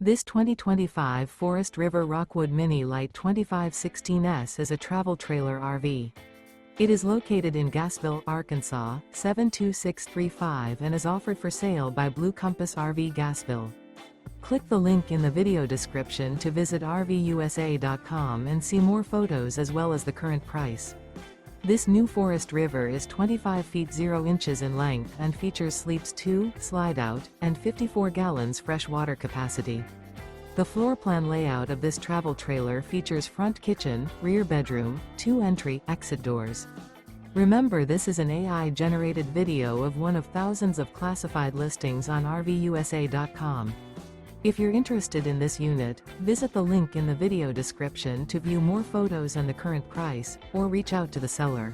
This 2025 Forest River Rockwood Mini Lite 2516S is a travel trailer RV. It is located in Gassville, Arkansas, 72635 and is offered for sale by Blue Compass RV Gassville. Click the link in the video description to visit RVUSA.com and see more photos as well as the current price. This new Forest River is 25 feet 0 inches in length and features sleeps 2, Slideout, and 54 gallons fresh water capacity. The floor plan layout of this travel trailer features front kitchen, rear bedroom, 2 entry/exit doors. Remember, this is an AI-generated video of one of thousands of classified listings on RVUSA.com. If you're interested in this unit, visit the link in the video description to view more photos and the current price, or reach out to the seller.